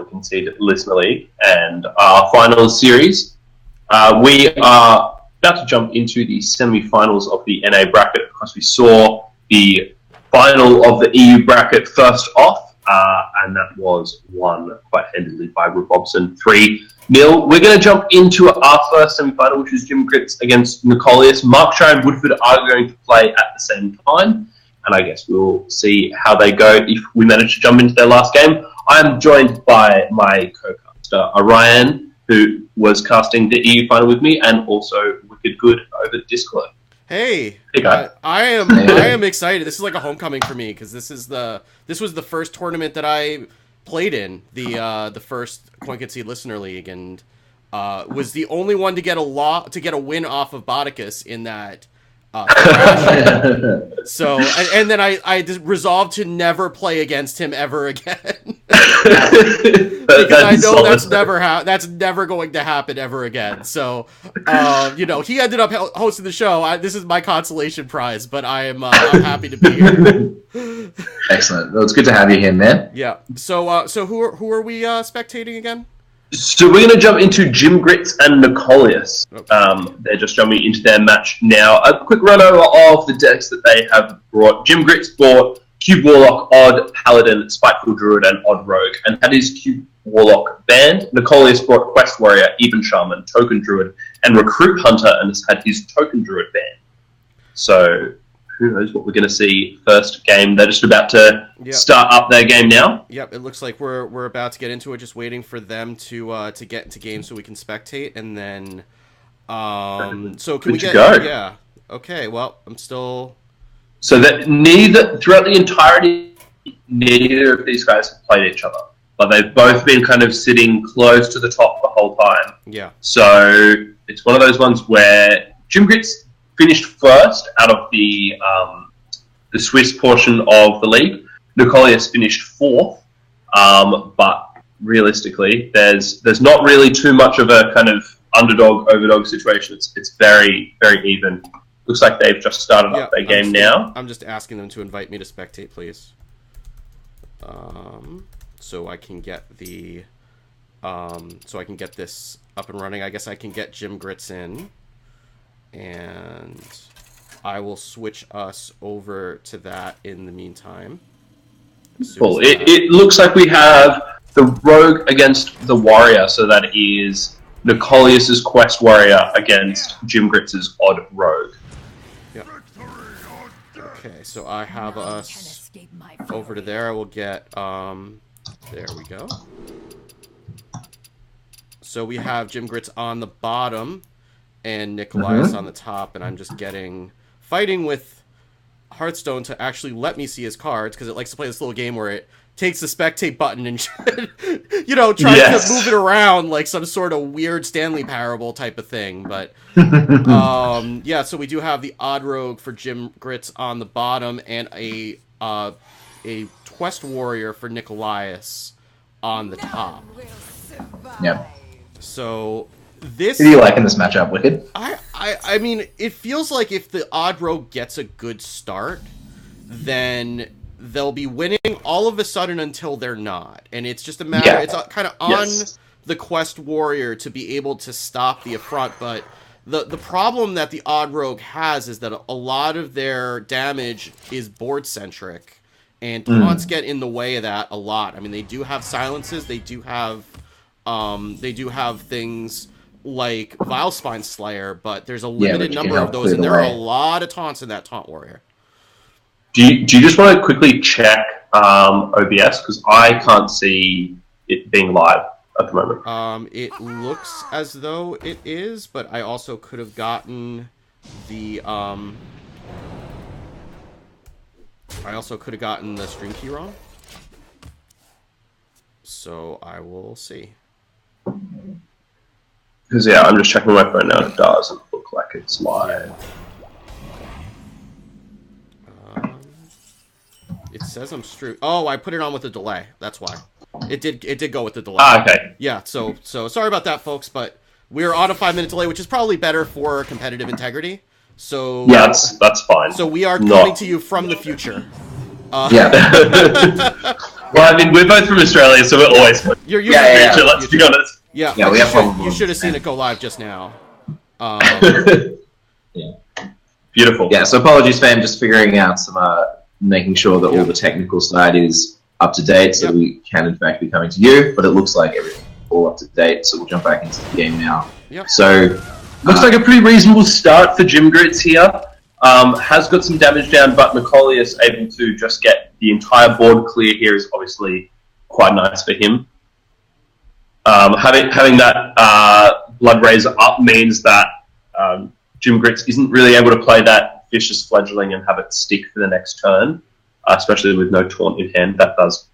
Conceded Listener League and our finals series. We are about to jump into the semi-finals of the NA bracket because we saw the final of the EU bracket first off, and that was won quite handily by Robson 3-0. We're going to jump into our first semi-final, which is Jimgritz against Nickolias. Markshire and Woodford are going to play at the same time, and I guess we'll see how they go if we manage to jump into their last game. I'm joined by my co-caster, Orion, who was casting the EU final with me, and also Wicked Good over Discord. Hey, I am excited. This is like a homecoming for me because this was the first tournament that I played in, the first Coin Concede Listener League, and was the only one to get a win off of Bodicus in that. So and then I resolved to never play against him ever again because I know that's never going to happen ever again. So he ended up hosting the show. This is my consolation prize, but I'm happy to be here. Excellent. Well, it's good to have you here, man. Yeah. So who are we spectating again? So we're going to jump into Jimgritz and Nickolias. Okay. They're just jumping into their match now. A quick run-over of the decks that they have brought. Jimgritz brought Cube Warlock, Odd Paladin, Spiteful Druid, and Odd Rogue, and had his Cube Warlock banned. Nickolias brought Quest Warrior, Even Shaman, Token Druid, and Recruit Hunter, and has had his Token Druid banned. So who knows what we're going to see first game. They're just about to start up their game now. Yep, it looks like we're about to get into it, just waiting for them to get into game so we can spectate, and then so can we get go. Yeah. Okay, well, I'm still so that throughout the entirety neither of these guys have played each other. But they've both been kind of sitting close to the top the whole time. Yeah. So it's one of those ones where Jimgritz finished first out of the Swiss portion of the league. Nickolias finished fourth, but realistically, there's not really too much of a kind of underdog-overdog situation. It's very, very even. Looks like they've just started up their game now. I'm just asking them to invite me to spectate, please. So I can get this up and running. I guess I can get Jimgritz in. And I will switch us over to that in the meantime. Cool. It looks like we have the Rogue against the Warrior, so that is Nickolias' Quest Warrior against Jimgritz' Odd Rogue. Yep. Okay, so I have us over to there. I will get, there we go. So we have Jimgritz on the bottom and Nickolias on the top, and I'm just fighting with Hearthstone to actually let me see his cards, because it likes to play this little game where it takes the spectate button and tries to move it around like some sort of weird Stanley Parable type of thing. But so we do have the Odd Rogue for Jimgritz on the bottom, and a Quest Warrior for Nickolias on the top. Yeah. So who do you like in this matchup, Wicked? I mean, it feels like if the Odd Rogue gets a good start, then they'll be winning all of a sudden until they're not. And it's just a matter, it's kind of on the Quest Warrior to be able to stop the affront. But the problem that the Odd Rogue has is that a lot of their damage is board-centric, and taunts get in the way of that a lot. I mean, they do have silences, they do have things like Vilespine Slayer, but there's a limited number of those, and there are a lot of taunts in that Taunt Warrior. Do you just want to quickly check OBS, because I can't see it being live at the moment? It looks as though it is, but I also could have gotten the stream key wrong. So I will see. Because I'm just checking my phone now. It doesn't look like it's live. It says I'm streaming. Oh, I put it on with a delay. That's why. It did go with the delay. Okay. Yeah. So sorry about that, folks. But we're on a 5-minute delay, which is probably better for competitive integrity. So yeah, that's fine. So we are coming to you from the future. Yeah. Well, I mean, we're both from Australia, so we're always You're Yeah. let's be honest. Yeah, Yeah, we have you should have seen it go live just now. Yeah. Beautiful. Yeah, so apologies, fam, just figuring out some, making sure that all the technical side is up to date so we can, in fact, be coming to you, but it looks like everything's all up to date, so we'll jump back into the game now. Yep. So, Looks like a pretty reasonable start for Jimgritz here. Has got some damage down, but Nickolias able to just get the entire board clear here is obviously quite nice for him. Having that Blood Razor up means that Jimgritz isn't really able to play that Vicious Fledgling and have it stick for the next turn, especially with no taunt in hand. That does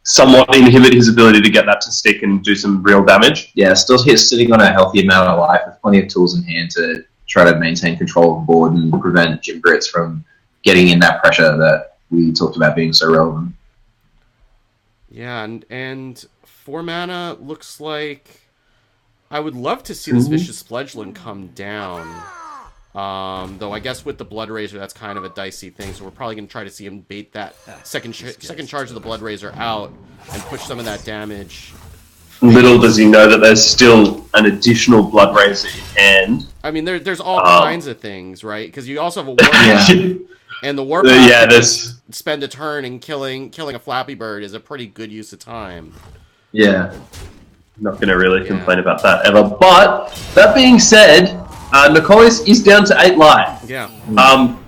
somewhat inhibit his ability to get that to stick and do some real damage. yeah, still here sitting on a healthy amount of life with plenty of tools in hand to try to maintain control of the board and prevent Jimgritz from getting in that pressure that we talked about being so relevant. Yeah, and 4 mana looks like I would love to see this Vicious Fledgling come down. Though I guess with the Blood Razor, that's kind of a dicey thing, so we're probably going to try to see him bait that second charge of the Blood Razor out and push some of that damage. Little does he know that there's still an additional Blood Razor in hand. I mean, there's all kinds of things, right? Because you also have a Warpath, and the Warpath spend a turn and killing a Flappy Bird is a pretty good use of time. Yeah. Not going to really complain about that ever. But, that being said, Nickolias is down to 8 lives. Yeah.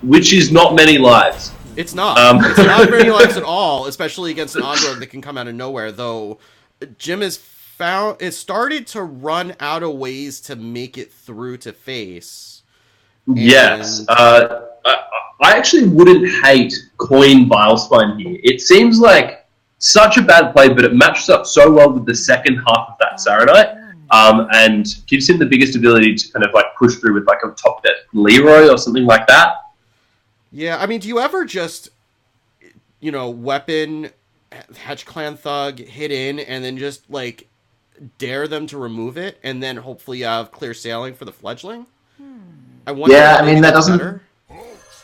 Which is not many lives. It's not. It's not many lives at all, especially against an Odd Rogue that can come out of nowhere, though Jim has started to run out of ways to make it through to face. Yes. I actually wouldn't hate Coin Vilespine here. It seems like such a bad play, but it matches up so well with the second half of that Saranite, and gives him the biggest ability to kind of like push through with like a top deck Leroy or something like that. Yeah, I mean, do you ever just, weapon Hedge Clan Thug, hit in, and then just like dare them to remove it, and then hopefully you have clear sailing for the Fledgling? I wonder. Yeah, I mean that doesn't. Better.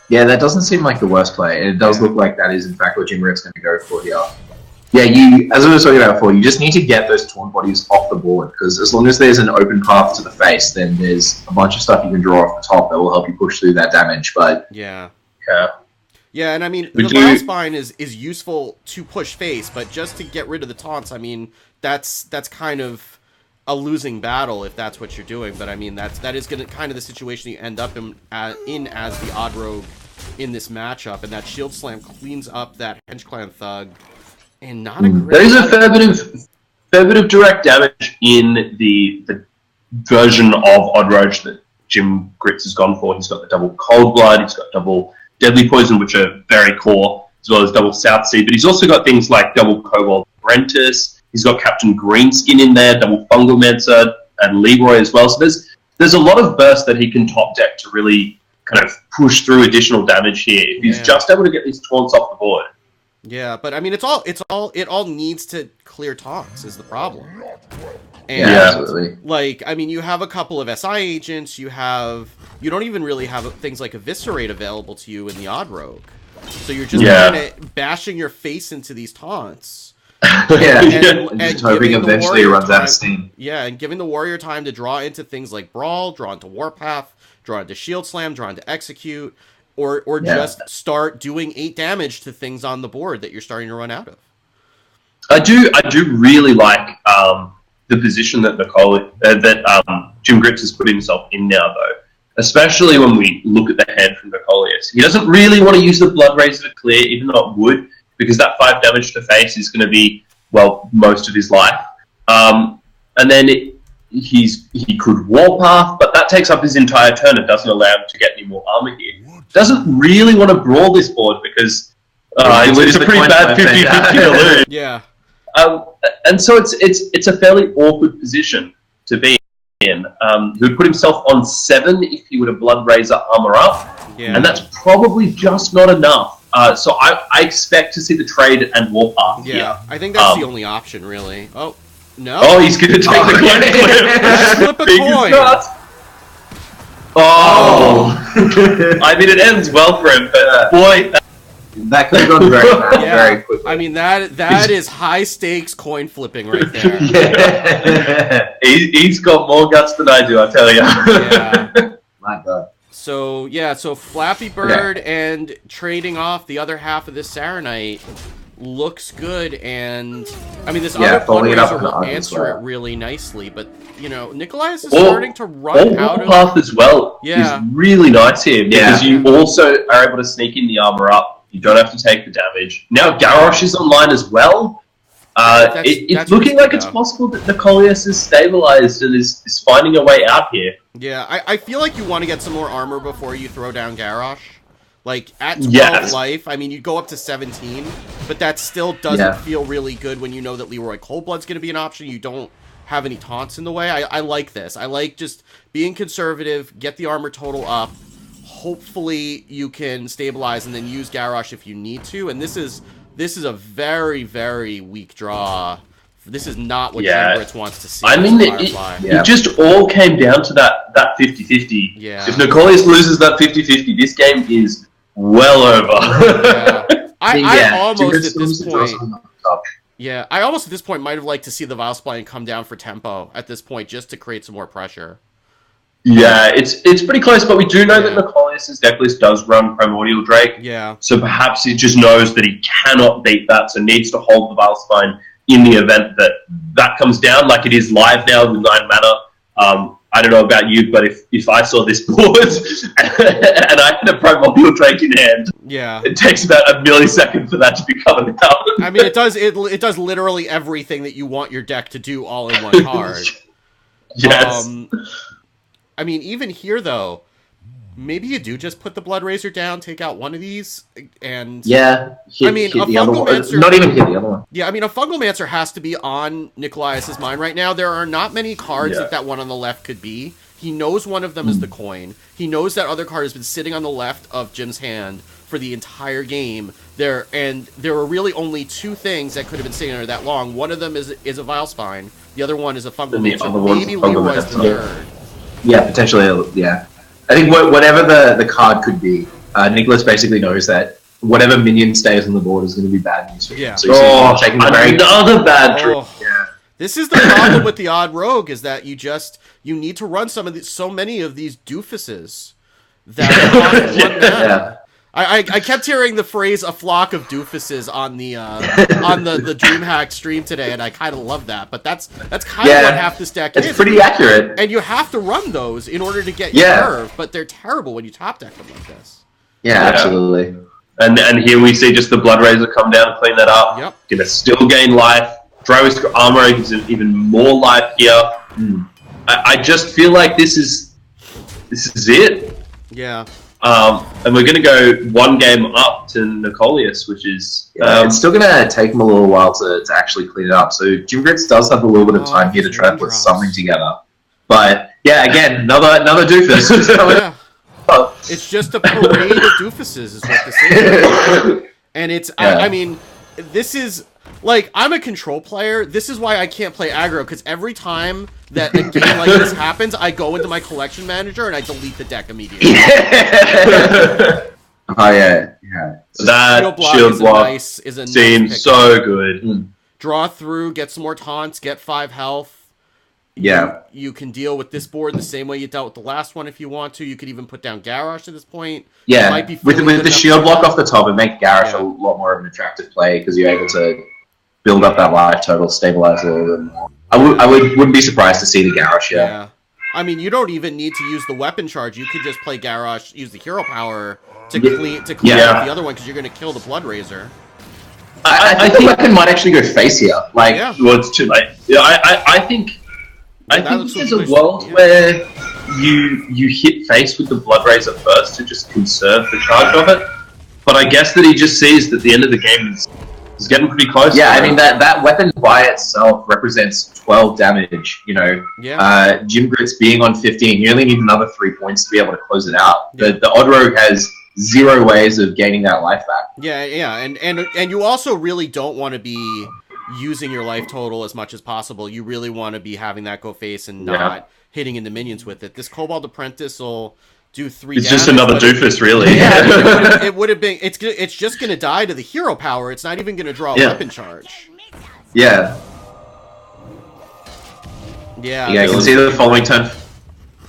Yeah, that doesn't seem like the worst play. It does look like that is in fact what Jimgritz going to go for here. Yeah, as I was talking about before, you just need to get those taunt bodies off the board, because as long as there's an open path to the face, then there's a bunch of stuff you can draw off the top that will help you push through that damage. But yeah, and I mean the Vilespine is useful to push face, but just to get rid of the taunts, I mean that's kind of a losing battle if that's what you're doing. But I mean that is going to kind of the situation you end up in as the Odd Rogue in this matchup, and that Shield Slam cleans up that Hedge Clan Thug. And not a great. There is a fair bit of direct damage in the version of Odd Rogue that Jimgritz has gone for. He's got the double Cold Blood, he's got double Deadly Poison, which are very core, as well as double South Sea. But he's also got things like double Cobalt Apprentice. He's got Captain Greenskin in there, double Fungalmancer, and Leroy as well. So there's a lot of burst that he can top deck to really kind of push through additional damage here. If he's just able to get these taunts off the board. Yeah, but I mean, it all needs to clear taunts is the problem. And, absolutely. Like, I mean, you have a couple of SI agents. You don't even really have things like Eviscerate available to you in the Odd Rogue. So you're just kind of bashing your face into these taunts. And just hoping eventually it runs out of steam. Yeah, and giving the warrior time to draw into things like Brawl, draw into Warpath, draw into Shield Slam, draw into Execute. Or just start doing 8 damage to things on the board that you're starting to run out of. I do really like the position that Jimgritz has put himself in now, though. Especially when we look at the head from Nickolias. He doesn't really want to use the Blood Razor to clear, even though it would, because that 5 damage to face is going to be, most of his life. And then he could Warpath, but that takes up his entire turn and doesn't allow him to get any more armor here. Doesn't really want to brawl this board because it's a pretty bad 50-50 to lose. Yeah. And so it's a fairly awkward position to be in. He would put himself on 7 if he would have Blood Razor armor up, and that's probably just not enough. So I expect to see the trade and Warpath here. I think that's the only option, really. Oh, no. Oh, he's going to take the coin flip. Flip a coin. Oh. I mean, it ends well for him, but boy. That could have gone very quickly. I mean, that is high stakes coin flipping right there. Yeah. He's got more guts than I do, I tell you. Yeah. My God. So Flappy Bird and trading off the other half of this Saronite looks good, and I mean this other following it up Bloodraiser will on the answer well. it really nicely, but Nickolias is starting to run out of path as well is really nice here because you also are able to sneak in the armor up. You don't have to take the damage. Now Garrosh is online as well. It's looking like it's possible that Nickolias is stabilized and is finding a way out here. Yeah, I feel like you want to get some more armor before you throw down Garrosh. Like, at 12 life, I mean, you go up to 17, but that still doesn't feel really good when you know that Leroy Coldblood's going to be an option. You don't have any taunts in the way. I like this. I like just being conservative, get the armor total up. Hopefully you can stabilize and then use Garrosh if you need to. And this is a very, very weak draw. This is not what Jimgritz wants to see. I mean, it just all came down to that 50-50. Yeah. If Nickolias loses that 50-50, this game is well over. I almost at this point... Yeah, I almost at this point might have liked to see the Valspline come down for tempo at this point, just to create some more pressure. Yeah, it's pretty close, but we do know that Nickolias' decklist does run Primordial Drake. Yeah. So perhaps he just knows that he cannot beat that, so needs to hold the Valspline in the event that comes down, like it is live now with 9 mana. I don't know about you, but if I saw this board and I had a Primordial Drake in hand, it takes about a millisecond for that to be coming out. I mean, it does literally everything that you want your deck to do all in one card. Yes. I mean, even here, though, maybe you do just put the Bloodraiser down, take out one of these, and... Yeah, hit the other one. Not even hit the other one. Yeah, I mean, a Fungalmancer has to be on Nickolias' mind right now. There are not many cards that one on the left could be. He knows one of them is the coin. He knows that other card has been sitting on the left of Jim's hand for the entire game. There are really only 2 things that could have been sitting there that long. One of them is a Vilespine. The other one is a Fungalmancer. Maybe Leroy's the third. Yeah, potentially, yeah. I think whatever the card could be, Nickolias basically knows that whatever minion stays on the board is going to be bad news for him. Yeah. So another bad trick. Yeah. This is the problem with the odd rogue, is that you need to run so many of these doofuses that cost 1 mana. I kept hearing the phrase "a flock of doofuses" on the DreamHack stream today, and I kind of love that. But that's kind of what half this deck is. It's pretty accurate, and you have to run those in order to get your curve. But they're terrible when you top deck them like this. Yeah, absolutely. And here we see just the Bloodraiser come down and clean that up. Yep. Gonna still gain life. Drywisk armor gives him even more life here. I just feel like this is it. Yeah. And we're going to go 1 game up to Nickolias, which is... it's still going to take him a little while to actually clean it up. So Jimgritz does have a little bit of time here to try to put something together. But, yeah, again, another doofus. It's just a parade of doofuses is what this is. And it's... I mean, this is... Like, I'm a control player. This is why I can't play aggro, because every time that a game like this happens, I go into my collection manager and I delete the deck immediately. Oh, yeah. That shield block seems so good. Draw through, get some more taunts, get 5 health. Yeah. You can deal with this board the same way you dealt with the last one if you want to. You could even put down Garrosh at this point. Yeah, with the shield block off the top, it makes Garrosh a lot more of an attractive play, because you're able to build up that life total, stabilize a little bit more. I wouldn't be surprised to see the Garrosh, yeah. I mean, you don't even need to use the weapon charge. You could just play Garrosh, use the hero power to clean out the other one, because you're going to kill the Bloodraiser. I think the weapon might actually go face here. Like, well, it's too late. Yeah, I think there's a world where you hit face with the Bloodraiser first to just conserve the charge of it. But I guess that he just sees that the end of the game is getting pretty close. Yeah, I mean, that weapon by itself represents 12 damage, you know. Yeah. Jimgritz being on 15, you only need another 3 points to be able to close it out. The Odd Rogue has 0 ways of gaining that life back. Yeah, and you also really don't want to be using your life total as much as possible. You really want to be having that go face and not hitting into minions with it. This Cobalt Apprentice will do 3 It's damage, just another doofus, really. Yeah, it would have been. It's just going to die to the hero power. It's not even going to draw a weapon charge. Yeah. Yeah. Yeah, I can see the following turn.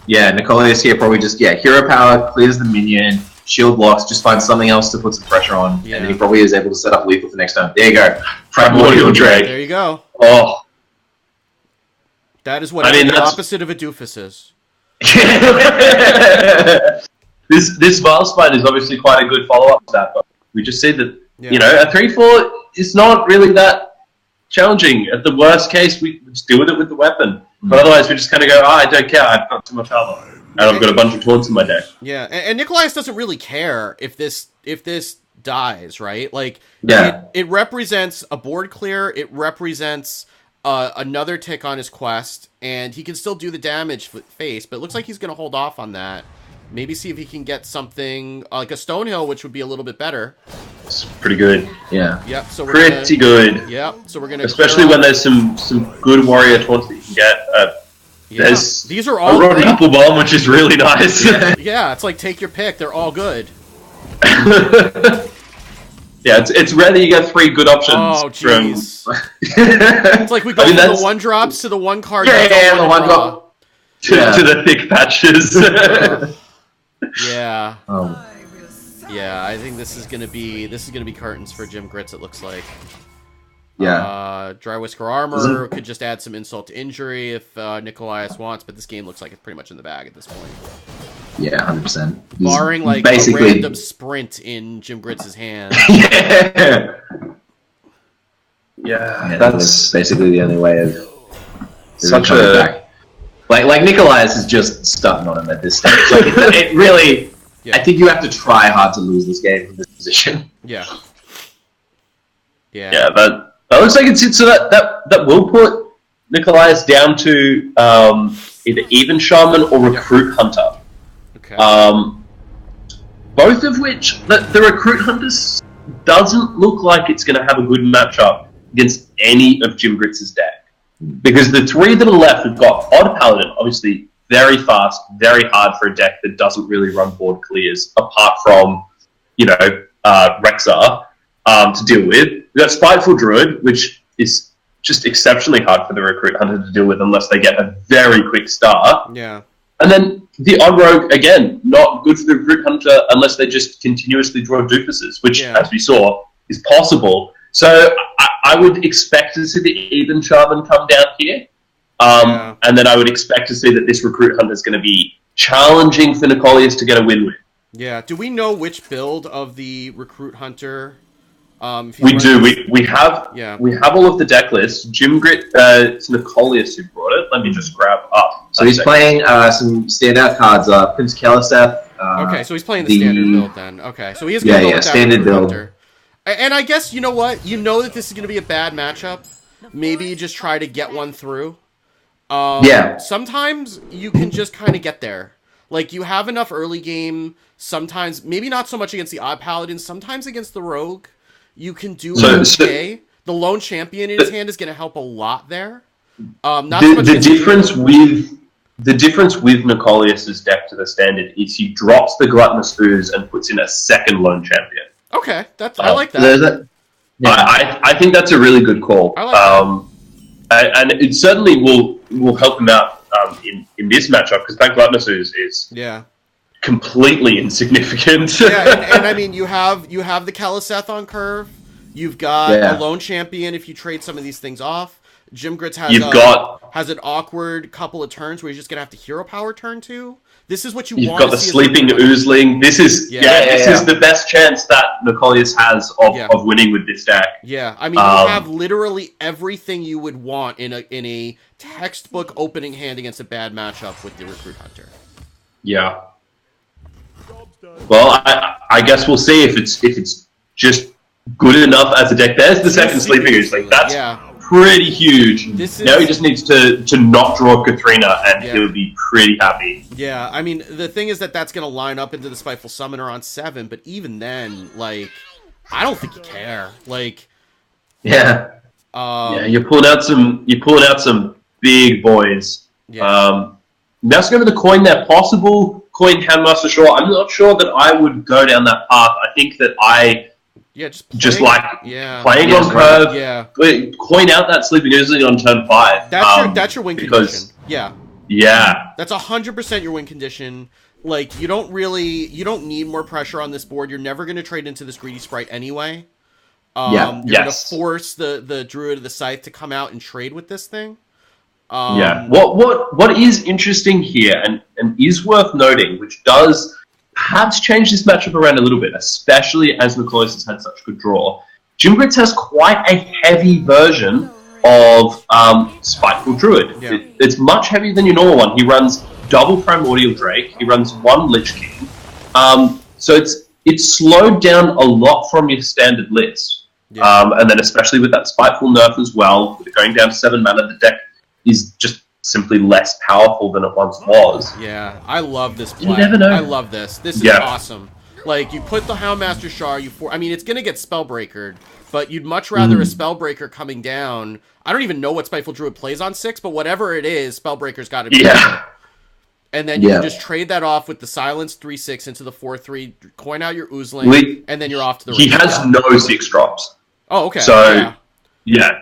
Yeah, Nickolias here probably just, hero power, clears the minion, shield blocks, just finds something else to put some pressure on, and then he probably is able to set up lethal for next turn. There you go. Primordial Drake. There you go. Oh. That is what the opposite of a doofus is. This Vilespine is obviously quite a good follow-up to that, but we just said that, a 3-4 is not really that challenging. At the worst case, we just deal with it with the weapon. But otherwise, we just kind of go, I don't care, I've got too much armor. And I've got a bunch of taunts in my deck. Yeah, and Nickolias doesn't really care if this dies, right? Like, it represents a board clear, it represents another tick on his quest, and he can still do the damage face, but it looks like he's going to hold off on that. Maybe see if he can get something like a Stonehill, which would be a little bit better. It's pretty good. Yeah. Yep. So we're pretty good. Yep. So we're gonna especially when there's some good warrior taunts that you can get. There's these are all a Rotten Apple Bomb, which is really nice. Yeah, it's like take your pick. They're all good. Yeah, it's rare that you get 3 good options. Oh, jeez. It's like we go from the 1-drops to the 1 card. Yeah, the 1-drop. To the thick patches. Yeah. Yeah, I think this is gonna be curtains for Jimgritz. It looks like. Yeah. Dry Whisker Armor could just add some insult to injury if Nickolias wants, but this game looks like it's pretty much in the bag at this point. Yeah, 100%. Barring like a random sprint in Jimgritz's hand. Yeah, that's basically the only way of such a back. Like Nickolias is just stunting on him at this stage. Like it really. Yeah. I think you have to try hard to lose this game from this position. Yeah. Yeah. Yeah, that looks like it's so that will put Nickolias down to either even shaman or recruit hunter. Okay. Both of which the recruit hunter doesn't look like it's going to have a good matchup against any of Jimgritz's deck, because the 3 that are left, we've got Odd Paladin, obviously very fast, very hard for a deck that doesn't really run board clears, apart from Rexar to deal with. We've got Spiteful Druid, which is just exceptionally hard for the recruit hunter to deal with unless they get a very quick start. Yeah. And then the Odd Rogue, again, not good for the recruit hunter unless they just continuously draw doofuses, which, as we saw, is possible. So I would expect to see the even shaman come down here. And then I would expect to see that this recruit hunter is going to be challenging for Nickolias to get a win with. Yeah. Do we know which build of the recruit hunter? We do. We have all of the deck lists. Jimgritz, it's Nickolias who brought it. Let me just grab up. So he's playing some standout cards. Prince Keliseth. Okay, so he's playing the standard build then. Okay, so he is going to go with that standard build. Hunter. And I guess you know what? You know that this is going to be a bad matchup. Maybe you just try to get one through. Sometimes you can just kind of get there. Like, you have enough early game. Sometimes, maybe not so much against the Odd Paladin. Sometimes against the Rogue, you can do okay. The Lone Champion in his hand is going to help a lot there. The difference with Nickolias' deck to the standard is he drops the Gluttonous Ooze and puts in a second Lone Champion. Okay, I like that. I think that's a really good call. I like that. And it certainly will help him out in this matchup, because that Gluttonous Ooze is completely insignificant. And I mean, you have the Keliseth on curve. You've got a Lone Champion if you trade some of these things off. Jimgritz has an awkward couple of turns where he's just going to have to hero power turn 2. This is what you want to see. You've got the Sleeping Oozling. This is this is the best chance that Nickolias has of winning with this deck. Yeah, I mean, you have literally everything you would want in a textbook opening hand against a bad matchup with the Recruit Hunter. Yeah. Well, I guess we'll see if it's just good enough as a deck. There's the second Sleeping Oozling. That's pretty huge. Now he just needs to not draw Katharina, and he'll be pretty happy. Yeah, I mean, the thing is that's going to line up into the Spiteful Summoner on 7, but even then, like, I don't think you care. Like, you're pulling out some big boys. Yeah. Now let's go to the coin there. Possible coin Handmaster Shaw. I'm not sure that I would go down that path. I think that just like playing on curve. Yeah. Coin out that Sleeping Oozling on turn 5. That's your win condition. Yeah. Yeah. That's 100% your win condition. Like, you don't need more pressure on this board. You're never going to trade into this greedy sprite anyway. You're going to force the Druid of the Scythe to come out and trade with this thing. What is interesting here and is worth noting, which does perhaps change this matchup around a little bit, especially as Nickolias has had such a good draw. Jimgritz has quite a heavy version of Spiteful Druid. Yeah. It's much heavier than your normal one. He runs double Primordial Drake. He runs 1 Lich King. So it's slowed down a lot from your standard list. Yeah. And then especially with that Spiteful nerf as well, with it going down to 7 mana, the deck is just simply less powerful than it once was. Yeah, I love this play. You never know. I love this. This is awesome. Like, you put the Houndmaster Shard, I mean, it's going to get Spellbreakered, but you'd much rather a Spellbreaker coming down. I don't even know what Spiteful Druid plays on 6, but whatever it is, Spellbreaker's got to be there. And then you can just trade that off with the Silence 3/6 into the 4/3, coin out your Oozling, and then you're off to the race. He has no 6 drops. Oh, okay. So,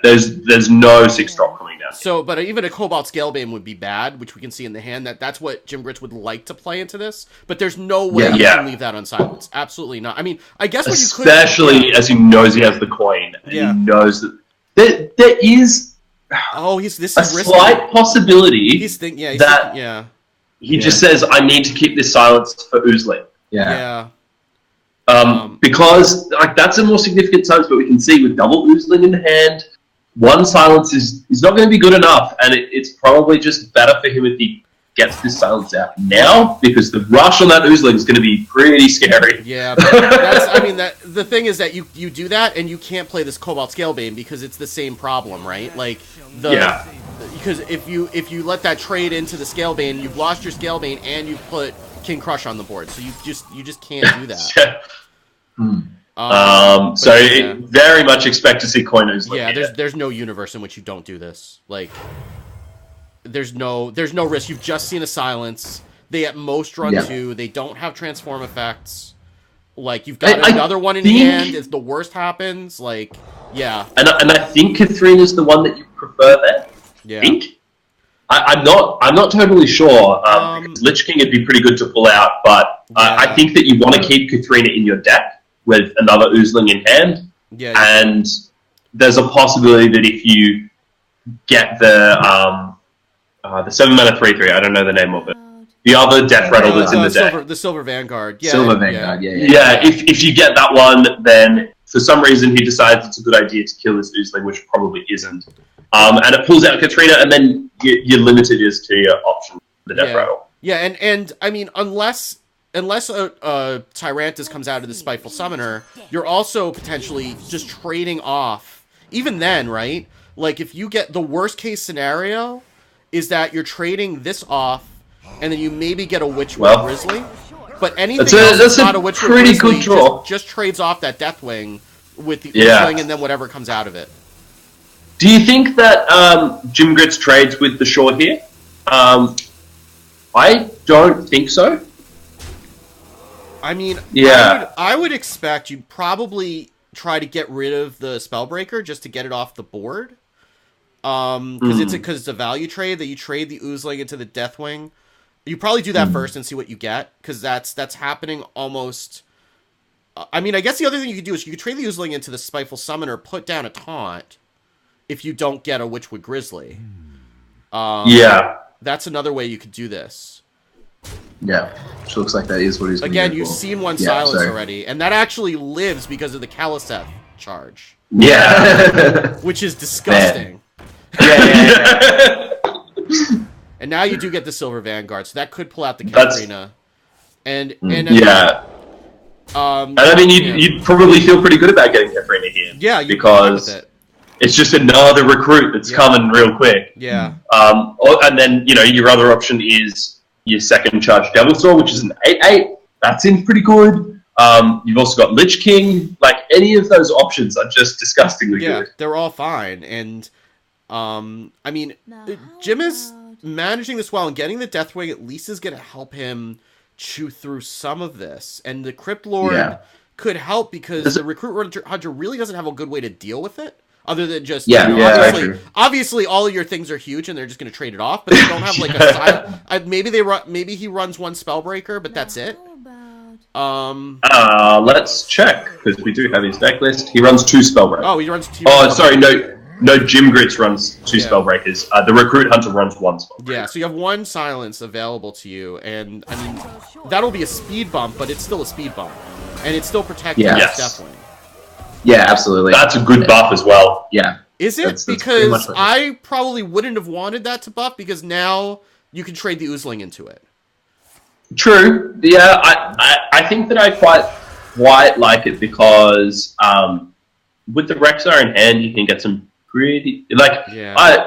there's no 6 drop coming down. So, but even a Cobalt Scalebane would be bad, which we can see in the hand. That's what Jimgritz would like to play into this. But there's no way you can leave that on Silence. Absolutely not. I mean, I guess what you could... Especially as he knows he has the coin. And he knows that there is... Oh, this is a risky. Slight possibility he just says, I need to keep this Silence for Oozling. Because that's a more significant silence, but we can see with double Oozling in hand, 1 silence is not going to be good enough, and it's probably just better for him if he gets this silence out now, because the rush on that Oozling is going to be pretty scary. Yeah, but the thing is that you do that, and you can't play this Cobalt Scalebane because it's the same problem, right? Like because if you let that trade into the Scalebane, you've lost your Scalebane and you've put King Crush on the board, so you just can't do that. Very much expect to see coiners. There's no universe in which you don't do this. Like, there's no risk. You've just seen a Silence. They at most run 2. They don't have transform effects. Like, you've got another one in hand. If the worst happens, like, And I think Catherine is the one that you prefer there. Yeah. I think. I'm not totally sure. Because Lich King would be pretty good to pull out, but I think that you want to keep Katharina in your deck with another Oozling in hand. And there's a possibility that if you get the 7 mana 3/3, I don't know the name of it. The other Death Rattle that's in the deck. The Silver Vanguard. Silver Vanguard, if you get that one, then for some reason he decides it's a good idea to kill this Oozling, which probably isn't. And it pulls out Katrina, and then you're limited as to your option for the Death Rattle. Yeah, and I mean, unless a Tyrantus comes out of the Spiteful Summoner, you're also potentially just trading off. Even then, right? Like, if you get the worst case scenario is that you're trading this off, and then you maybe get a Witchwood Grizzly. But anything else that's not a Witchwood pretty Grizzly good draw. Just trades off that Deathwing with the Oozling and then whatever comes out of it. Do you think that Jimgritz trades with the Shaw here? I don't think so. I mean, I would expect you'd probably try to get rid of the Spellbreaker just to get it off the board. Because it's a value trade that you trade the Oozling into the Deathwing. You probably do that first and see what you get, because that's happening almost. I mean, I guess the other thing you could do is you could trade the Oozling into the Spiteful Summoner, put down a taunt. If you don't get a Witchwood Grizzly. That's another way you could do this. Yeah, which looks like that is what he's Again, you've seen one Silence already, and that actually lives because of the Kaliseth charge. Which is disgusting. And now you do get the Silver Vanguard, so that could pull out the Katrina. And I mean, you'd probably feel pretty good about getting Katrina here. Yeah, because it's just another recruit that's coming real quick. And then, your other option is your second charge Devil Sword, which is an 8/8. That seems pretty good. You've also got Lich King. Like, any of those options are just disgustingly good. Yeah, they're all fine. And, I mean, Jim is managing this well, and getting the Deathwing at least is going to help him chew through some of this. And the Crypt Lord could help because the Recruit Hunter really doesn't have a good way to deal with it. Other than just, obviously all of your things are huge and they're just going to trade it off, but they don't have like a style. Maybe he runs one Spellbreaker, but that's it. Let's check, because we do have his deck list. He runs 2 Spellbreakers. Oh, he runs 2. Oh, sorry, no, Jimgritz runs 2 Spellbreakers. The Recruit Hunter runs 1 Spellbreaker. Yeah, so you have 1 Silence available to you, and I mean, that'll be a speed bump, but it's still a speed bump. And it's still protected, definitely. Yeah, absolutely. That's a good buff as well. Yeah. Is it? Because I probably wouldn't have wanted that to buff, because now you can trade the Oozling into it. True. Yeah, I think that I quite like it because with the Rexar in hand, you can get some pretty I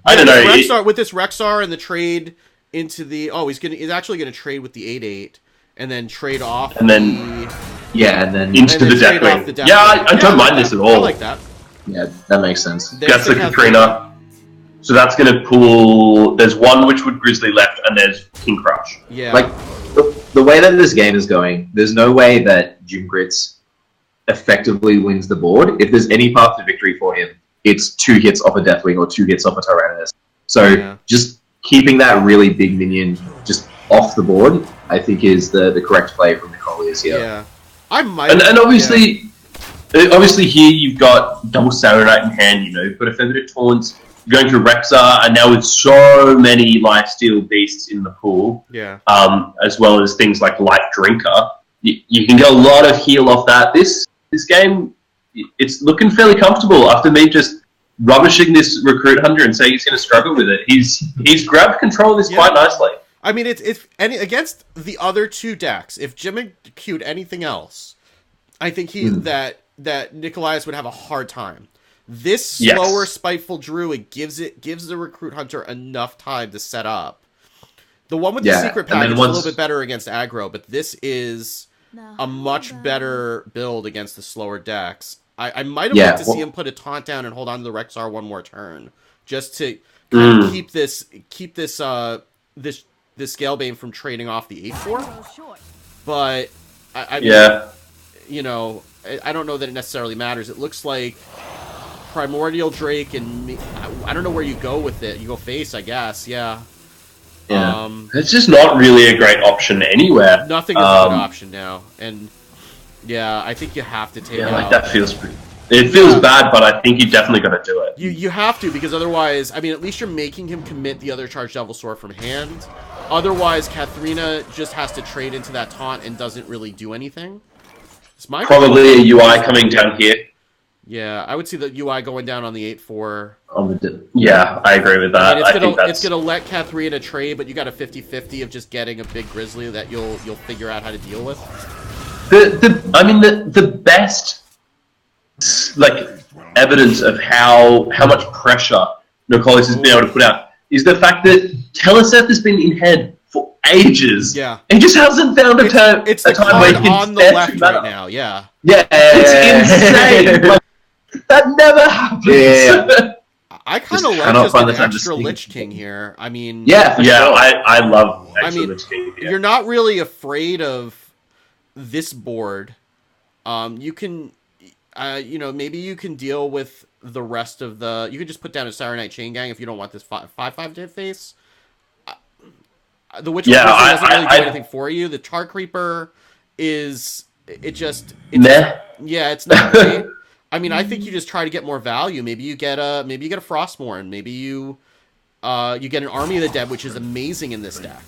don't know. With this Rexar and the trade into the he's actually gonna trade with the 8/8 and then trade off and then into the deck wing. I don't mind this at all. I like that. Yeah, that makes sense. That's the Katrina. So that's going to pull... There's 1 Witchwood Grizzly left, and there's King Crush. Yeah. Like, the way that this game is going, there's no way that Jimgritz effectively wins the board. If there's any path to victory for him, it's 2 hits off a Deathwing or 2 hits off a Tyrannus. So just keeping that really big minion just off the board, I think is the correct play from Nickolias here. Yeah. I might... And obviously... Obviously here you've got double Saturday in hand, you've got a Feather of Taunts, you're going through Rexar, and now with so many Lifesteal beasts in the pool, as well as things like Life Drinker, you can get a lot of heal off that. This game, it's looking fairly comfortable after me just rubbishing this Recruit Hunter and saying he's going to struggle with it. He's grabbed control of this quite nicely. I mean, it's against the other 2 decks, if Jim queued anything else, I think that Nickolias would have a hard time. This slower, spiteful Druid gives the Recruit Hunter enough time to set up. The one with the secret pack is a little bit better against aggro, but this is a much better build against the slower decks. I might have liked to see him put a taunt down and hold on to the Rexar 1 more turn, just to kind of keep this Scalebane from trading off the 8/4. But I don't know that it necessarily matters. It looks like Primordial Drake and I don't know where you go with it. You go face, I guess. Yeah. It's just not really a great option anywhere. Nothing is a good option now, and I think you have to take it out. That feels pretty. It feels bad, but I think you definitely got to do it. You have to, because otherwise, I mean, at least you're making him commit the other Charged Devil Sword from hand. Otherwise, Katharina just has to trade into that taunt and doesn't really do anything. Probably a UI coming down here. Yeah, I would see the UI going down on the 8/4. Yeah, I agree with that. I mean, it's gonna let Katharina trade, but you got a 50-50 of just getting a big Grizzly that you'll figure out how to deal with. The best evidence of how much pressure Nickolias has been able to put out is the fact that Teleseth has been in head for ages. Yeah, he just hasn't found a time where he can on the left right now. Yeah, it's insane. That never happens. Yeah. I kind of like just an extra Lich King here. I mean, sure. I love extra Lich King here. You're not really afraid of this board. You can, maybe you can deal with the rest of the. You could just put down a Sirenite Chain Gang if you don't want this 5/5 to face. The Witch doesn't really do anything for you. The Tar Creeper it's not great. I mean, I think you just try to get more value. Maybe you get a Frostmourne. Maybe you get an Army of the Dead, which is amazing in this deck.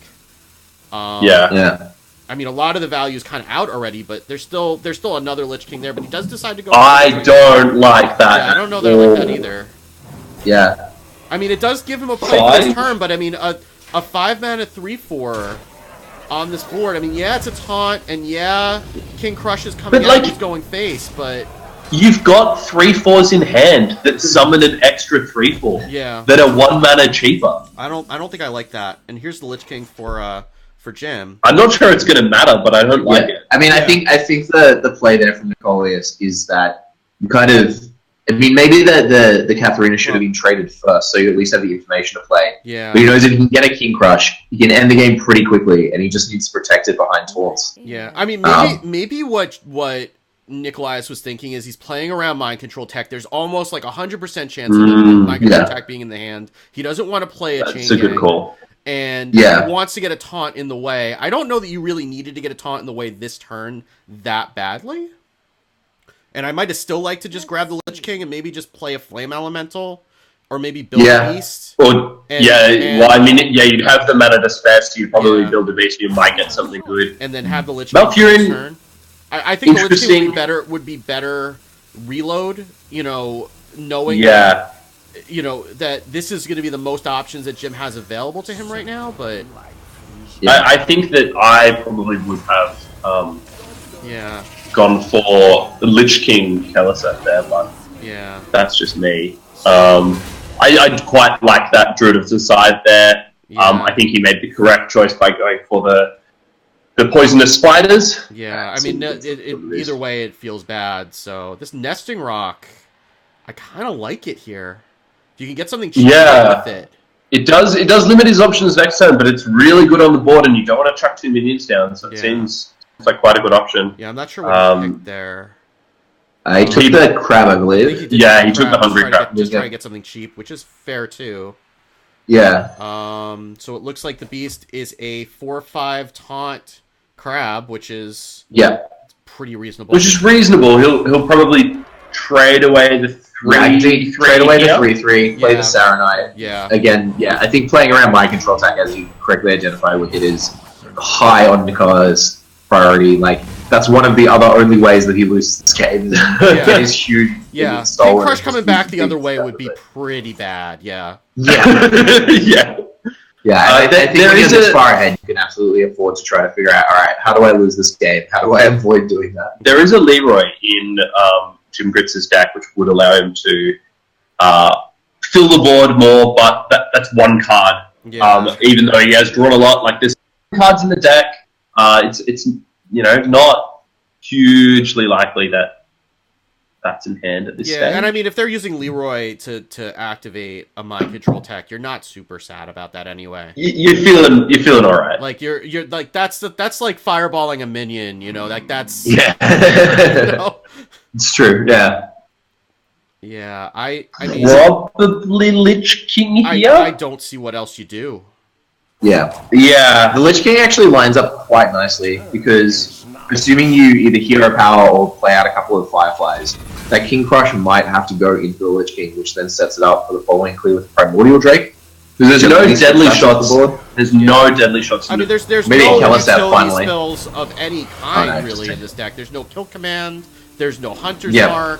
I mean, a lot of the value is kind of out already, but there's still another Lich King there. But he does decide to go. I don't like that. Yeah, I don't know that I like that either. Yeah. I mean, it does give him a play for this turn, but I mean, a 5-mana 3/4 on this board. I mean, it's a taunt, and King Crush is coming out and he's going face, but you've got 3/4s in hand that summon an extra 3/4. Yeah. That are 1 mana cheaper. I don't think I like that. And here's the Lich King for Jim. I'm not sure it's going to matter, but I don't like it. I mean, I think the play there from Nickolias is that you kind of I mean, maybe the Katharina should have been traded first, so you at least have the information to play. Yeah. But he knows if he can get a King Crush, he can end the game pretty quickly, and he just needs to protect it behind taunts. Yeah, I mean, maybe what Nickolias was thinking is he's playing around mind control tech. There's almost like 100% chance of mind control tech being in the hand. He doesn't want to play a chain gang. That's a good call. And he wants to get a taunt in the way. I don't know that you really needed to get a taunt in the way this turn that badly. And I might have still liked to just grab the Lich King and maybe just play a Flame Elemental. Or maybe build a Beast. Well, you'd have the mana to spare, so you'd probably build a Beast, you might get something good. And then have the Lich King turn. I think the Lich King would be better reload, knowing that this is going to be the most options that Jim has available to him right now, but... I think that I probably would have gone for the Lich King Kelliseth there, but that's just me. I'd quite like that Druid of the Scythe there. I think he made the correct choice by going for the poisonous spiders. Yeah, I mean, either way, it feels bad. So this Nesting Rock, I kind of like it here. You can get something cheap with it. It does limit his options next turn, but it's really good on the board, and you don't want to chuck 2 minions down, so it seems like quite a good option. Yeah, I'm not sure what he picked there. He took the crab, I believe. He took the hungry crab. Just try to get something cheap, which is fair too. Yeah. So it looks like the Beast is a 4/5 taunt crab, which is pretty reasonable. Which is reasonable. He'll probably trade away the 3/3. Trade away the 3/3. Play the Saronite. Yeah. Again, I think playing around mind control tech, as you correctly identified with it, is high on Nickolias' priority. Like, that's one of the other only ways that he loses this game. Get his huge King Crush coming back the other way would be pretty bad. Yeah. I think when you're this far ahead, you can absolutely afford to try to figure out, all right, how do I lose this game? How do I avoid doing that? There is a Leroy in Jimgritz's deck, which would allow him to fill the board more, but that's one card. Even though he has drawn a lot, like there's cards in the deck, it's not hugely likely that that's in hand at this stage. Yeah, and I mean, if they're using Leroy to activate a mind control tech, you're not super sad about that anyway. You're feeling all right. Like you're like that's like fireballing a minion, like that's It's true. Yeah, I mean, probably Lich King here. I don't see what else you do. Yeah. The Lich King actually lines up quite nicely because assuming you either hero power or play out a couple of Fireflies, that King Crush might have to go into the Lich King, which then sets it up for the following clear with Primordial Drake. Because there's no deadly shots. There's no deadly shots. I mean, there's no utility spells of any kind really in this deck. There's no kill command. There's no Hunter's Mark.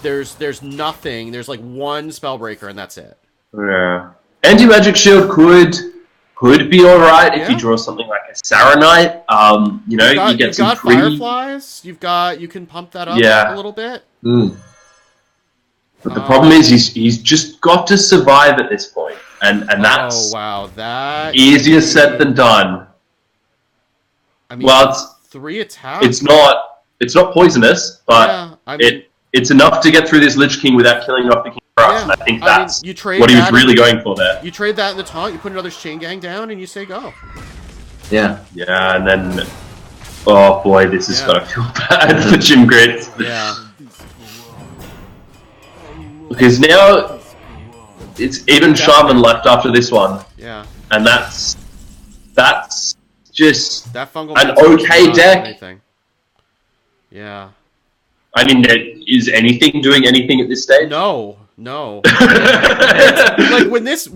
There's nothing. There's like one Spellbreaker and that's it. Yeah. Anti-Magic Shield could be alright if you draw something like a Saronite. You get some Fireflies. You can pump that up a little bit. But the problem is he's just got to survive at this point, and that's that easier said than done. I mean, it's 3 attacks. It's not poisonous, but it's enough to get through this Lich King without killing off the King Crush, and I think that's what he was really going for there. You trade that in the taunt, you put another Chain Gang down, and you say go. Yeah, and then, oh boy, this is gonna feel bad for Jimgritz. Yeah. Because now, it's even Shaman left after this one. Yeah. And that's just that fungal an okay deck. Anything. Yeah. I mean, is anything doing anything at this stage? No. Like when this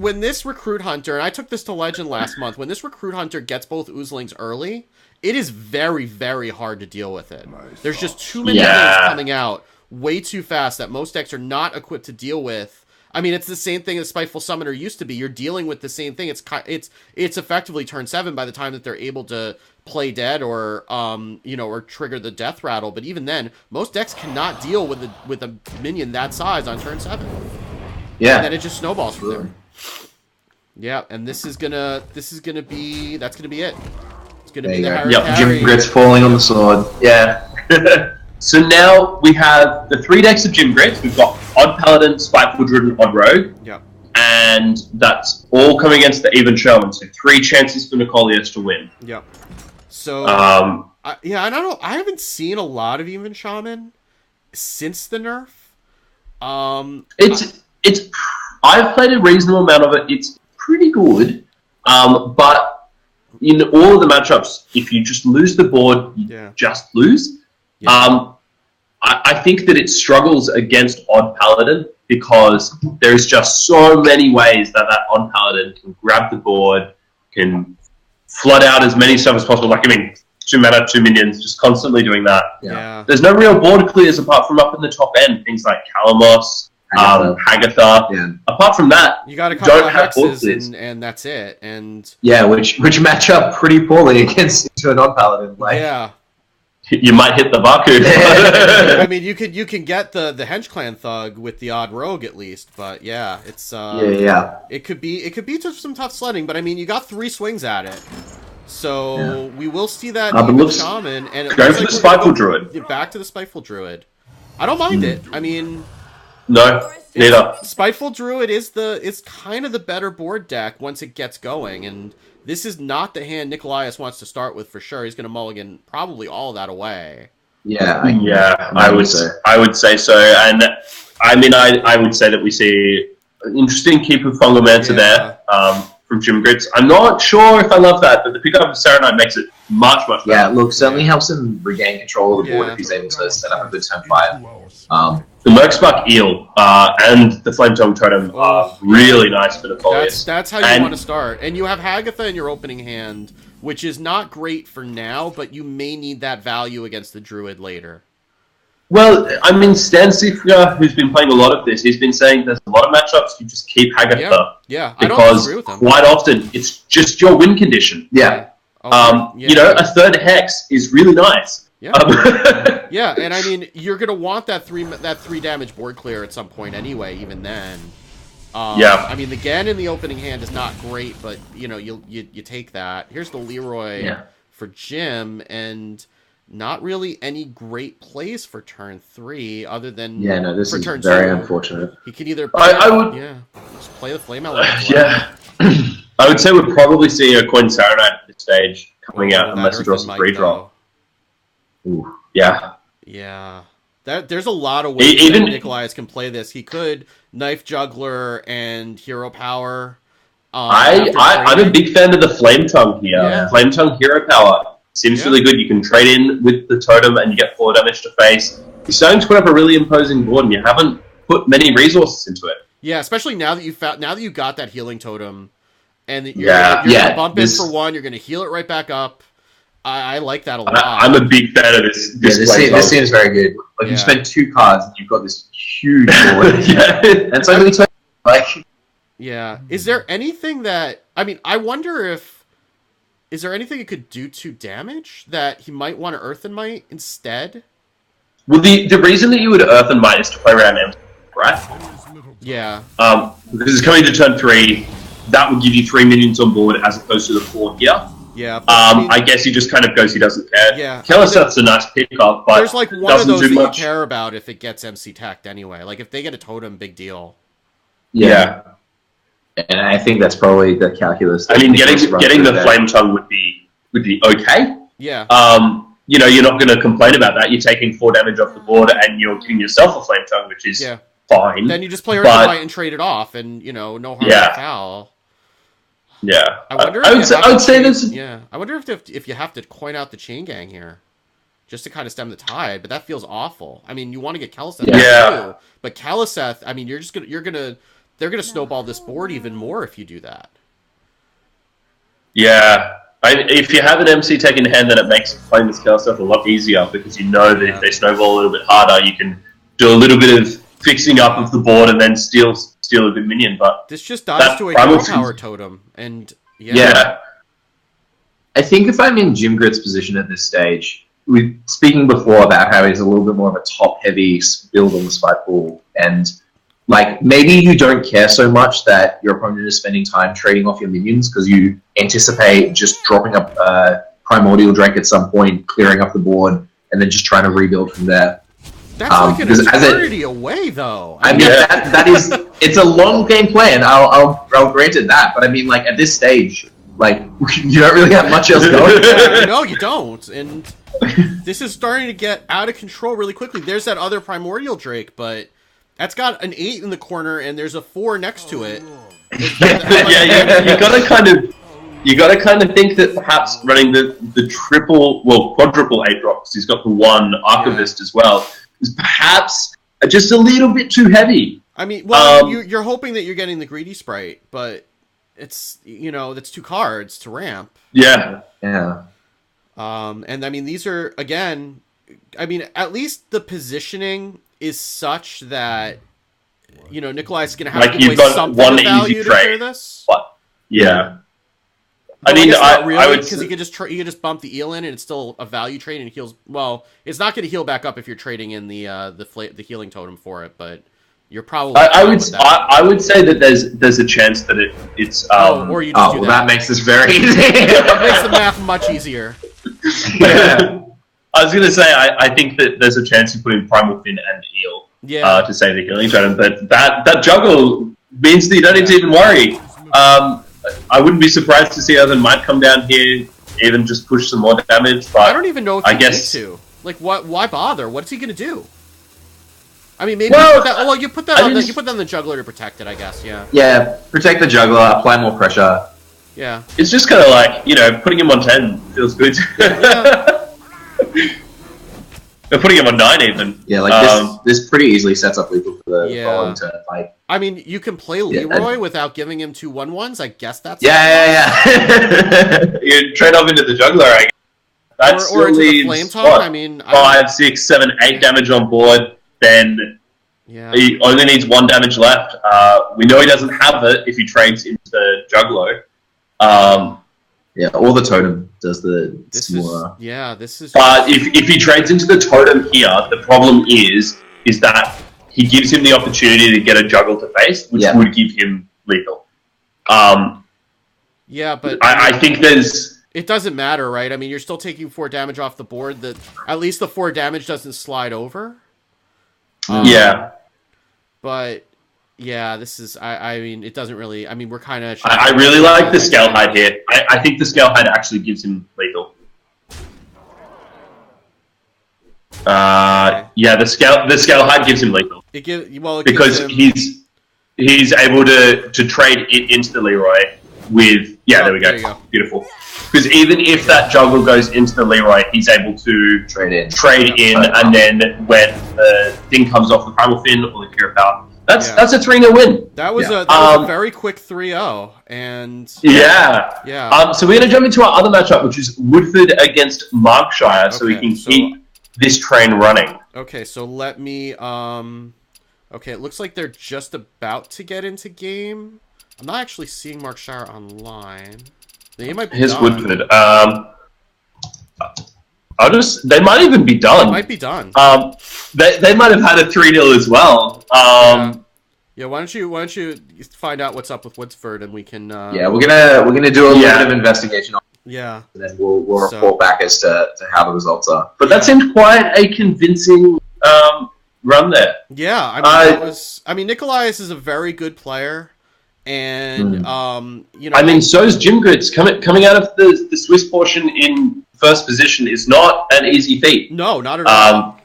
Recruit Hunter, and I took this to Legend last month, when this Recruit Hunter gets both Oozlings early, it is very, very hard to deal with it. There's just too many things coming out way too fast that most decks are not equipped to deal with. I mean, it's the same thing as Spiteful Summoner used to be. You're dealing with the same thing. It's effectively turn 7 by the time that they're able to play dead or or trigger the death rattle. But even then, most decks cannot deal with a minion that size on turn 7. Yeah. And then it just snowballs from there. Yeah, and that's gonna be it. It's gonna be the Harry carry. Jimgritz falling on the sword. Yeah. So now we have the 3 decks of Jimgritz. We've got Odd Paladin, Spiteful Druid, and Odd Rogue. Yeah. And that's all coming against the Even Shaman. So 3 chances for Nickolias to win. Yep. So, yeah, I don't know. I haven't seen a lot of Even Shaman since the nerf. I've played a reasonable amount of it. It's pretty good. But in all of the matchups, if you just lose the board, you just lose. Yeah. I think that it struggles against Odd Paladin because there's just so many ways that Odd Paladin can grab the board, can flood out as many stuff as possible. Like, 2 mana, 2 minions, just constantly doing that. Yeah. There's no real board clears apart from up in the top end. Things like Calamos, Hagatha. Yeah. Apart from that, you got a couple of hexes and that's it. And which match up pretty poorly against into an Odd Paladin. Yeah. You might hit the Baku. I mean, you can get the Hench Clan Thug with the Odd Rogue at least, but yeah, it's it could be some tough sledding, but I mean, you got 3 swings at it, so we will see that Shaman and going for the Spiteful Druid. Back to the Spiteful Druid. I don't mind it. I mean, no, neither. Spiteful Druid is kind of the better board deck once it gets going, and this is not the hand Nickolias wants to start with for sure. He's going to mulligan probably all of that away. I would say so. And I mean, I would say that we see an interesting keep of Fungomancer there from Jimgritz. I'm not sure if I love that, but the pickup of Serenite makes it much better. Yeah, look, certainly helps him regain control of the board if he's able to set up a good turn 5. The Merkspark Eel and the Flame Tongue Totem are really nice for Nickolias. That's how you want to start. And you have Hagatha in your opening hand, which is not great for now, but you may need that value against the Druid later. Well, I mean, Stan Sifka, who's been playing a lot of this, he's been saying there's a lot of matchups you just keep Hagatha. Yeah, because I don't disagree with him. Quite often it's just your win condition. Yeah. A third Hex is really nice. Yeah. Yeah, and I mean, you're gonna want that 3 damage board clear at some point anyway. Even then, I mean, the Gen in the opening hand is not great, but you take that. Here's the Leroy for Jim, and not really any great plays for turn 3 other than this for is turn very 2. unfortunate. He could either just play the Flame Element. I would say we'll probably see a Coin Saronite at this stage coming out unless he draws a free draw. Ooh, yeah. There's a lot of ways that Nickolias can play this. He could Knife Juggler and Hero Power. I'm a big fan of the Flame Tongue here. Yeah. Flame Tongue Hero Power seems really good. You can trade in with the Totem and you get 4 damage to face. You're starting to put up a really imposing board and you haven't put many resources into it. Yeah, especially now that you got that Healing Totem and you're gonna bump in for 1, you're gonna heal it right back up. I like that a lot. I'm a big fan of this. This seems very good. Like you spend 2 cards and you've got this huge board. And it's only Is there anything that I wonder is there anything it could do to damage that he might want to Earthen Might instead? Well, the reason that you would Earthen Might is to play around MC, right? Yeah. Because it's coming to turn 3, that would give you 3 minions on board as opposed to the 4 here. Yeah. I guess he just kind of goes, he doesn't care. Yeah. Keleseth's a nice pickup, but there's like one of those that you care about if it gets MC tacked anyway. Like if they get a totem, big deal. Yeah. And I think that's probably the calculus. I mean, getting the Flame Tongue would be okay. Yeah. You're not going to complain about that. You're taking 4 damage off the board and you're giving yourself a Flame Tongue, which is fine. Then you just play Earthen Might and trade it off, and no harm, no foul. Yeah, I wonder. I would say this. Yeah, I wonder if you have to coin out the Chain Gang here, just to kind of stem the tide. But that feels awful. I mean, you want to get Keleseth too, but Keleseth. I mean, they're gonna snowball this board even more if you do that. Yeah, if you have an MC tech in hand, then it makes playing this Keleseth a lot easier because you know that if they snowball a little bit harder, you can do a little bit of fixing up of the board and then steal a good minion. But this just dies to a Hero Power Totem, and I think if I'm in Jimgrit's position at this stage, we were speaking before about how he's a little bit more of a top-heavy build on the Spiteful, and like maybe you don't care so much that your opponent is spending time trading off your minions because you anticipate just dropping up a Primordial Drake at some point, clearing up the board, and then just trying to rebuild from there. That's like an because eternity away, though. I mean, that is, it's a long game plan. I'll grant it that. But I mean, like, at this stage, like, you don't really have much else going. No, you don't. And this is starting to get out of control really quickly. There's that other Primordial Drake, but that's got an 8 in the corner, and there's a 4 next to it. You gotta kind of think that perhaps running the quadruple 8 drops, he's got the 1 Archivist as well, is perhaps just a little bit too heavy. I mean, well, you're hoping that you're getting the Greedy Sprite, but it's, that's 2 cards to ramp. Yeah. Yeah. And I mean, these are, again, at least the positioning is such that, Nickolias is going to have to you've play got something one of value easy to clear trade. this. What? Yeah. I mean, not really, I would, because you could just bump the eel in, and it's still a value trade, and it heals. Well, it's not going to heal back up if you're trading in the healing totem for it, but you're probably. I would say that there's a chance that it's. Or you just do that. That makes this very easy. That makes the math much easier. Yeah. I was gonna say I think that there's a chance you put in Primal Fin and Eel to save the healing totem, but that juggle means that you don't need to even worry. I wouldn't be surprised to see Evan might come down here, even just push some more damage. But I don't even know if he needs to. Like, what? Why bother? What's he gonna do? I mean, maybe you put that on the juggler to protect it, I guess. Yeah. Yeah, protect the juggler, apply more pressure. Yeah. It's just kind of like, putting him on 10 feels good. Yeah. Putting him on 9 even. Yeah, like this pretty easily sets up lethal for the following turn. Like, I mean, you can play Leroy without giving him 2 1/1s. I guess that's You trade off into the juggler, I guess. Or into the flame tongue. I mean, 5, 6, 7, 8 damage on board. Then he only needs 1 damage left. We know he doesn't have it if he trades into the juggler. Or the totem does the smaller. This is. But if he trades into the totem here, the problem is that he gives him the opportunity to get a juggle to face, which would give him lethal. But I think there's. It doesn't matter, right? I mean, you're still taking 4 damage off the board. At least the 4 damage doesn't slide over. But. Yeah, this is. I mean, it doesn't really. I mean, we're kind of. I really like the Scale Hide here. I think the Scale Hide actually gives him lethal. The Scale Hide gives him lethal. Because he's able to trade it into the Leroy with. Yeah, there we go. Beautiful. Because even if that juggle goes into the Leroy, he's able to trade in, and then when the thing comes off the Primal Fin or the Cure Power. That's a 3-0 win. That was a very quick 3-0, and so we're gonna jump into our other matchup, which is Woodford against Markshire, so we can keep this train running. Okay, so let me. Okay, it looks like they're just about to get into game. I'm not actually seeing Markshire online. They might be. Here's Woodford. They might even be done. They might be done. They might have had a 3-0 as well. Yeah, why don't you find out what's up with Woodsford, and we can. Yeah, we're gonna do a little bit of investigation on it. Yeah. And then we'll report back as to how the results are. But that seemed quite a convincing run there. Yeah, I mean, Nickolias is a very good player, and I mean, so is Jimgritz. Coming out of the Swiss portion in first position is not an easy feat. No, not at all.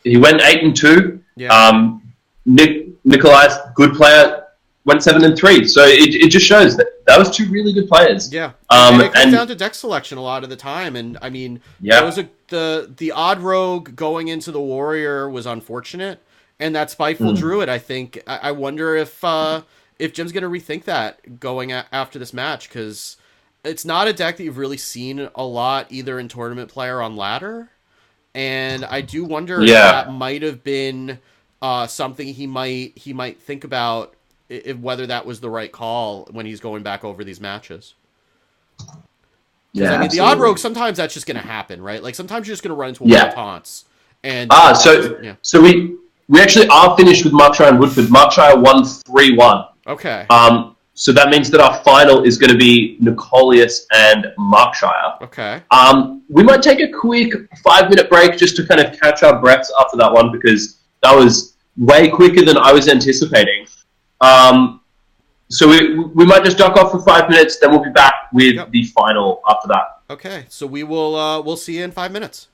He went 8-2. Yeah. Nickolias, good player, went 7-3. So it just shows that was 2 really good players. Yeah. And it comes down to deck selection a lot of the time, and I mean, the odd rogue going into the warrior was unfortunate, and that spiteful druid. I think I wonder if Jim's gonna rethink that going after this match, because it's not a deck that you've really seen a lot either in tournament play or on ladder, and I do wonder if that might have been something he might think about, if whether that was the right call when he's going back over these matches. Yeah, I mean, the odd rogue, sometimes that's just going to happen, right? Like, sometimes you're just going to run into a lot of taunts. And so we actually are finished with Markshire and Woodford. Markshire won 3-1. Okay. So that means that our final is going to be Nickolias and Markshire. Okay. We might take a quick 5-minute break just to kind of catch our breaths after that one, because That was way quicker than I was anticipating. So we might just duck off for 5 minutes, then we'll be back with the final after that. Okay, so we'll see you in 5 minutes.